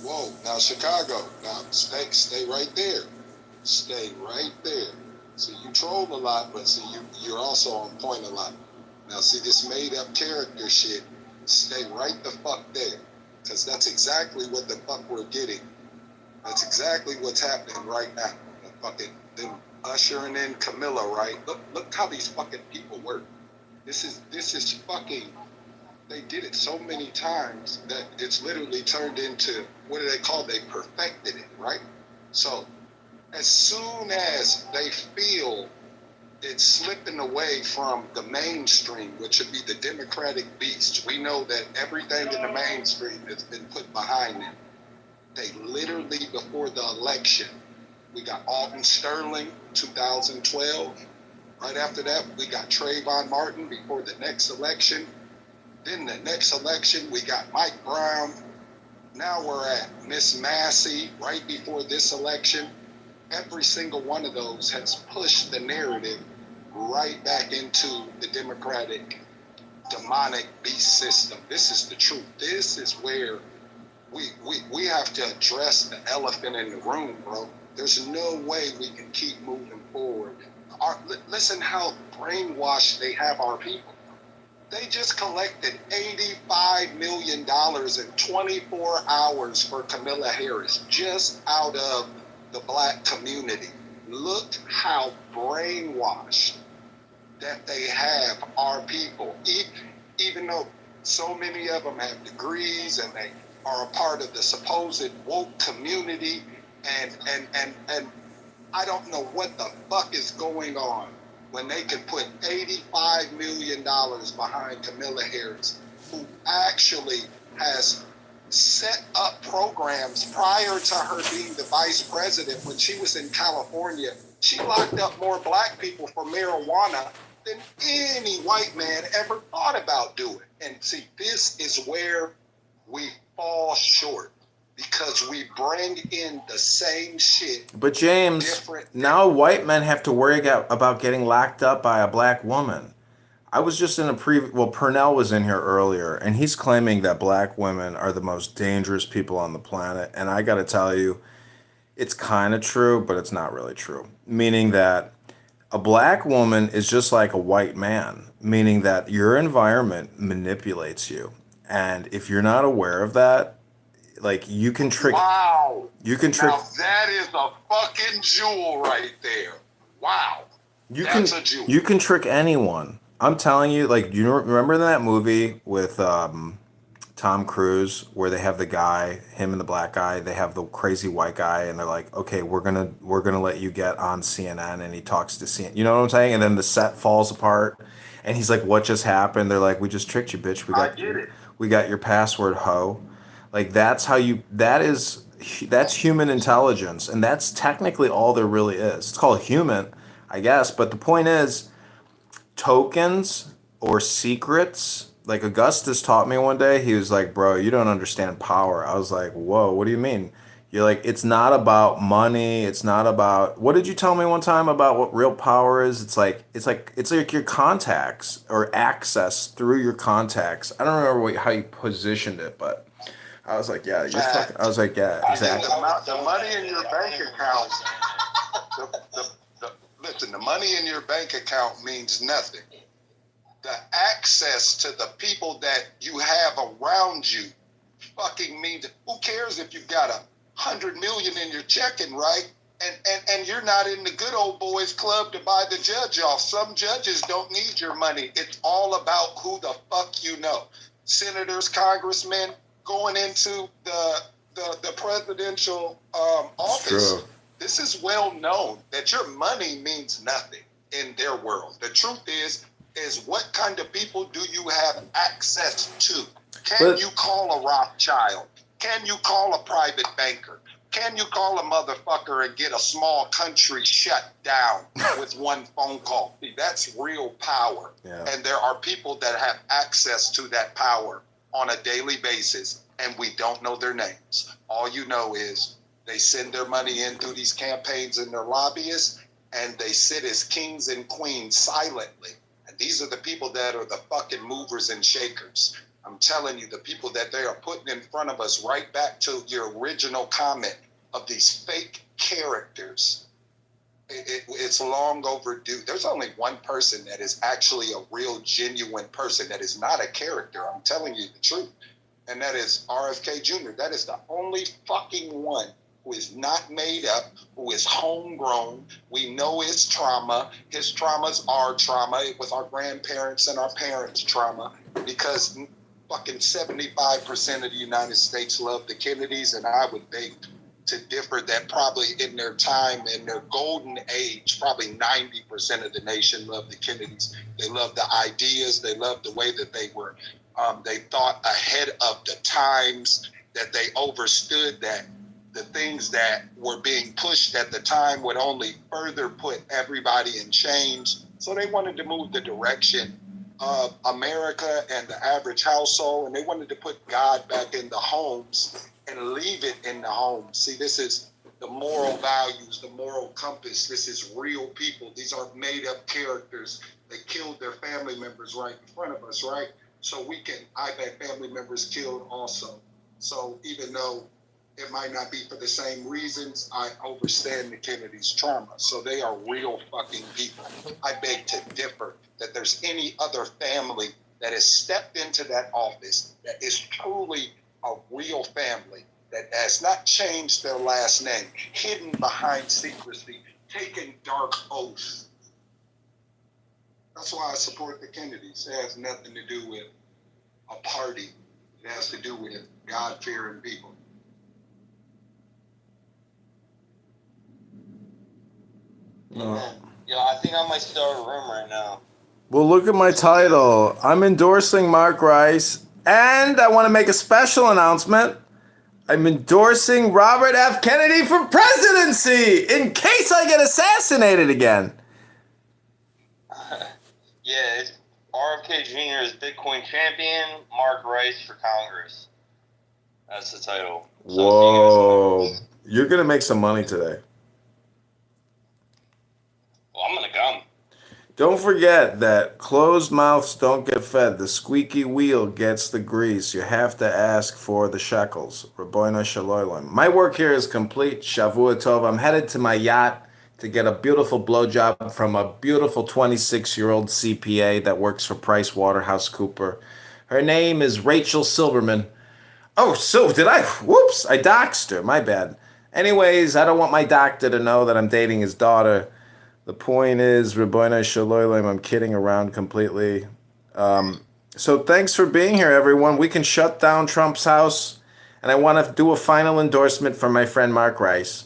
Whoa, now Chicago. Now stay right there. Stay right there. See, you troll a lot, but see, you're also on point a lot. Now, see, this made-up character shit, stay right the fuck there. Because that's exactly what the fuck we're getting. That's exactly what's happening right now. The fucking, them ushering in Camilla, right? Look how these fucking people work. This is fucking, they did it so many times that it's literally turned into, what do they call it? They perfected it, right? So, as soon as they feel it's slipping away from the mainstream, which would be the Democratic beast, we know that everything in the mainstream has been put behind them. They literally, before the election, we got Alton Sterling, 2012. Right after that, we got Trayvon Martin before the next election. Then the next election, we got Mike Brown. Now we're at Miss Massey right before this election. Every single one of those has pushed the narrative right back into the Democratic demonic beast system. This is the truth. This is where we have to address the elephant in the room, bro. There's no way we can keep moving forward. Listen how brainwashed they have our people. They just collected $85 million in 24 hours for Kamala Harris, just out of the black community. Look how brainwashed that they have our people. Even though so many of them have degrees and they are a part of the supposed woke community, and I don't know what the fuck is going on when they could put $85 million behind Kamala Harris, who actually has set up programs prior to her being the vice president. When she was in California, she locked up more black people for marijuana than any white man ever thought about doing. And see, this is where we fall short, because we bring in the same shit. But James, now white men have to worry about getting locked up by a black woman. I was just in Purnell was in here earlier, and he's claiming that black women are the most dangerous people on the planet. And I got to tell you, it's kind of true, but it's not really true. Meaning that a black woman is just like a white man, meaning that your environment manipulates you. And if you're not aware of that, like you can trick. Wow. You can trick. Now that is a fucking jewel right there. Wow. That's a jewel. You can trick anyone. I'm telling you, like, you remember that movie with Tom Cruise where they have the guy, him and the black guy, they have the crazy white guy, and they're like, okay, we're gonna let you get on CNN, and he talks to CNN. You know what I'm saying? And then the set falls apart, and he's like, what just happened? They're like, we just tricked you, bitch. We got your password, ho. Like that's human intelligence, and that's technically all there really is. It's called human, I guess, but the point is, tokens or secrets, like Augustus taught me one day, he was like, bro, you don't understand power. I was like, whoa, what do you mean? You're like, it's not about money, it's not about, what did you tell me one time about what real power is? It's like your contacts or access through your contacts. I don't remember how you positioned it, but I was like, yeah, I was like, yeah, exactly. The money in your bank account, listen, the money in your bank account means nothing. The access to the people that you have around you fucking means, who cares if you've got $100 million in your checking, right? And you're not in the good old boys club to buy the judge off. Some judges don't need your money. It's all about who the fuck you know. Senators, congressmen, going into the presidential office. True. This is well known that your money means nothing in their world. The truth is what kind of people do you have access to? Can you call a Rothschild? Can you call a private banker? Can you call a motherfucker and get a small country shut down with one phone call? See, that's real power. Yeah. And there are people that have access to that power on a daily basis, and we don't know their names. All you know is they send their money in through these campaigns and their lobbyists, and they sit as kings and queens silently. And these are the people that are the fucking movers and shakers. I'm telling you, the people that they are putting in front of us, right back to your original comment of these fake characters. It's long overdue. There's only one person that is actually a real, genuine person that is not a character. I'm telling you the truth. And that is RFK Jr. That is the only fucking one who is not made up, who is homegrown. We know his trauma. His trauma's our trauma. It was our grandparents and our parents' trauma, because fucking 75% of the United States love the Kennedys, and I would beg to differ that probably in their time, in their golden age, probably 90% of the nation loved the Kennedys. They loved the ideas. They loved the way that they were. They thought ahead of the times, that they understood that the things that were being pushed at the time would only further put everybody in chains. So they wanted to move the direction of America and the average household, and they wanted to put God back in the homes and leave it in the homes. See, this is the moral values, the moral compass. This is real people. These aren't made-up characters. They killed their family members right in front of us, right? So I've had family members killed also. So even though it might not be for the same reasons, I understand the Kennedy's trauma. So they are real fucking people. I beg to differ that there's any other family that has stepped into that office that is truly a real family, that has not changed their last name, hidden behind secrecy, taken dark oaths. That's why I support the Kennedys. It has nothing to do with a party. It has to do with God-fearing people. No. Yo, I think I might start a room right now. Well, look at my title. I'm endorsing Mark Rice, and I want to make a special announcement. I'm endorsing Robert F. Kennedy for presidency in case I get assassinated again. Yeah, it's RFK Jr. is Bitcoin champion, Mark Rice for Congress. That's the title. So Whoa. You're going to make some money today. well, I'm gonna come. Don't forget that closed mouths don't get fed. The squeaky wheel gets the grease. You have to ask for the shekels. Rabbono Shalolim. My work here is complete. Shavua Tov. I'm headed to my yacht to get a beautiful blowjob from a beautiful 26-year-old CPA that works for PricewaterhouseCoopers. Her name is Rachel Silverman. Oh, so did I? Whoops, I doxed her. My bad. Anyways, I don't want my doctor to know that I'm dating his daughter. The point is, Rabbono Shalolim, I'm kidding around completely. So thanks for being here, everyone. We can shut down Trump's house. And I want to do a final endorsement for my friend Mark Rice.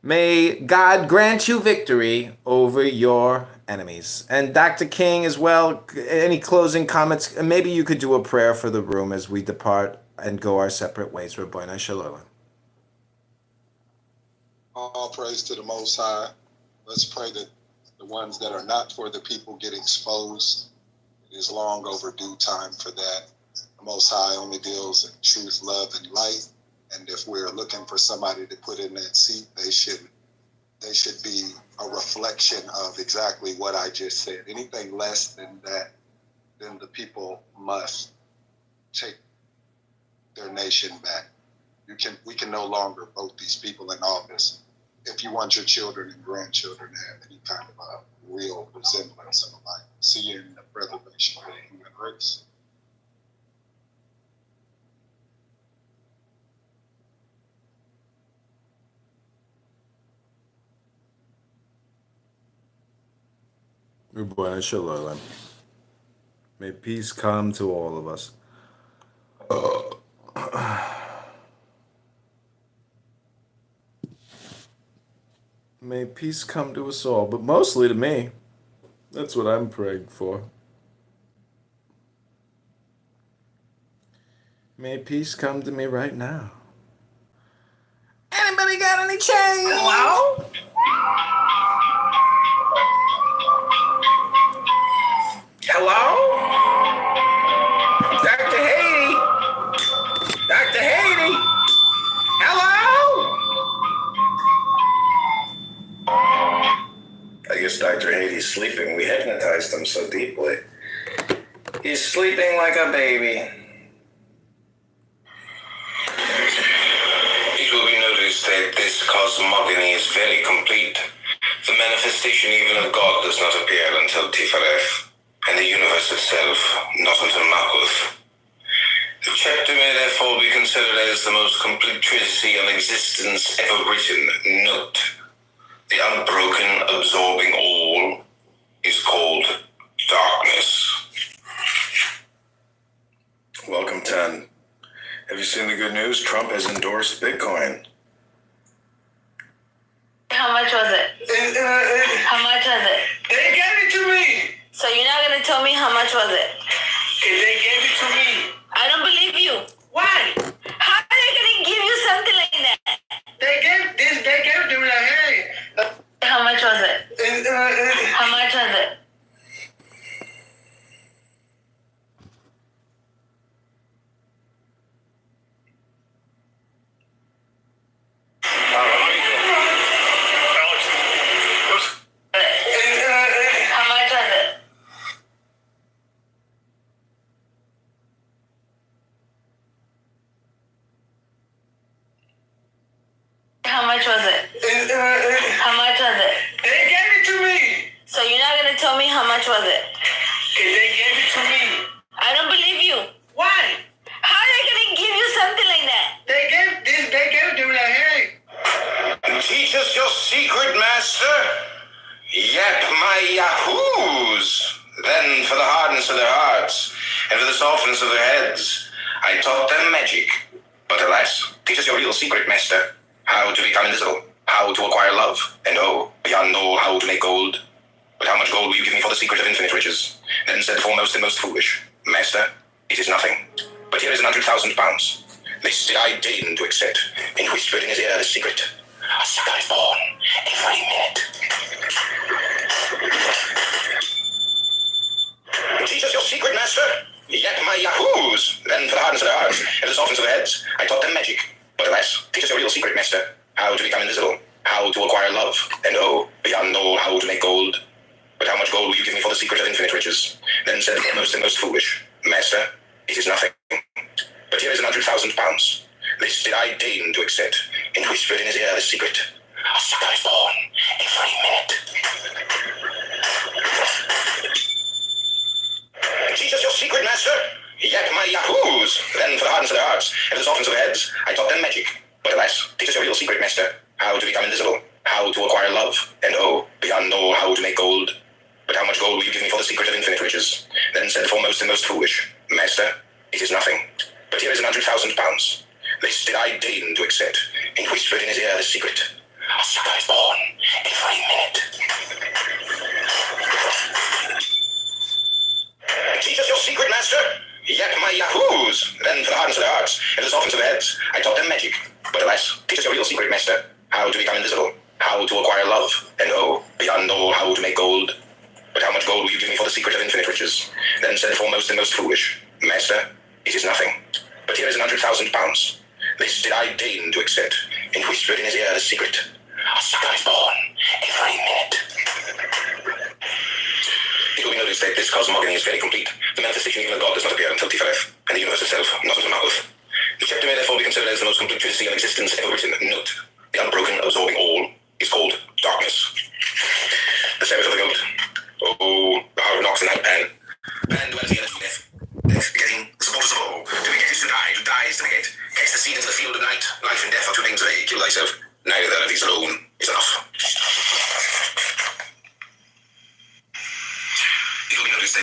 May God grant you victory over your enemies. And Dr. King as well, any closing comments? Maybe you could do a prayer for the room as we depart and go our separate ways. Rabbono Shalolim. All praise to the Most High. Let's pray that the ones that are not for the people get exposed. It is long overdue time for that. The Most High only deals in truth, love, and light. And if we're looking for somebody to put in that seat, they should be a reflection of exactly what I just said. Anything less than that, then the people must take their nation back. We can no longer vote these people in office if you want your children and grandchildren to have any kind of a real resemblance of life. See you in the preservation of the human race. Rabbono Shalolim. May peace come to all of us. May peace come to us all, but mostly to me. That's what I'm praying for. May peace come to me right now. Anybody got any change? Hello? Hello? Dr. Haiti? Dr. Haiti? Hello? I guess Dr. Haiti's sleeping. We hypnotized him so deeply. He's sleeping like a baby. It will be noticed that this cosmogony is very complete. The manifestation even of God does not appear until Tifereth, and the universe itself not until Malkuth. The chapter may therefore be considered as the most complete treatise on existence ever written. Note, the unbroken, absorbing all is called darkness. Welcome, 10. Have you seen the good news? Trump has endorsed Bitcoin. How much was it? How much was it? They gave it to me. So you're not gonna tell me how much was it? They gave it to me. I don't believe you. Why? How are they gonna give you something like that? They gave this. They gave it to me like, hey. How much was it? How much was it? How much was it? much was it? How much was it? They gave it to me. So you're not gonna tell me how much was it? They gave it to me. I don't believe you. Why? How are they gonna give you something like that? They gave it to me like, hey. Teach us your secret, master. Yap my yahoos. Then for the hardness of their hearts and for the softness of their heads, I taught them magic. But alas, teach us your real secret, master. How to become invisible, how to acquire love, and oh, beyond know how to make gold. But how much gold will you give me for the secret of infinite riches? Then said the foremost and most foolish, Master, it is nothing. But here is 100,000 pounds. This did I deign to accept, and whispered in his ear the secret. A sucker is born every minute. Teach us your secret, master. Yap my yahoos. Then for the hardness of their hearts and the softness of their heads, I taught them magic. But alas, teach us your real secret, master. How to become invisible, how to acquire love, and oh, beyond know how to make gold. But how much gold will you give me for the secret of infinite riches? Then said the foremost and most foolish, Master, it is nothing. But here is 100,000 pounds. This did I deign to accept, and whispered in his ear the secret. A sucker is born every minute. Teach us your secret, master. Yap my yahoos. Then for the hardness of their hearts and the softness of their heads, I taught them magic. But alas, teach us your real secret, master. How to become invisible, how to acquire love, and oh, beyond know how to make gold. But how much gold will you give me for the secret of infinite riches? Then said the foremost and most foolish, Master, it is nothing. But here is 100,000 pounds. This did I deign to accept, and whispered in his ear the secret. A sucker is born every minute. Teach us your secret, master. Yap my yahoos. Then for the hardness of their hearts and the softness of their heads, I taught them magic. But alas, teach us your real secret, master. How to become invisible, how to acquire love, and oh, beyond know how to make gold. But how much gold will you give me for the secret of infinite riches? Then said the foremost and most foolish, Master, it is nothing. But here is 100,000 pounds. This did I deign to accept, and whispered in his ear the secret. A sucker is born every minute. It will be noticed that this cosmogony is very complete. The manifestation even of God does not appear until Tifereth, and the universe itself not until Malkuth. The chapter may therefore be considered as the most complete treatise of existence ever written. Note, the unbroken, absorbing all is called darkness. The Sabbath of the goat. Oh, the heart of Nox and that Pan. Pan dwells in the death. Death begetting the supporters of all. To beget is to die is to beget. Cast the seed into the field of night. Life and death are two names of A. Kill thyself. Neither of these alone is enough.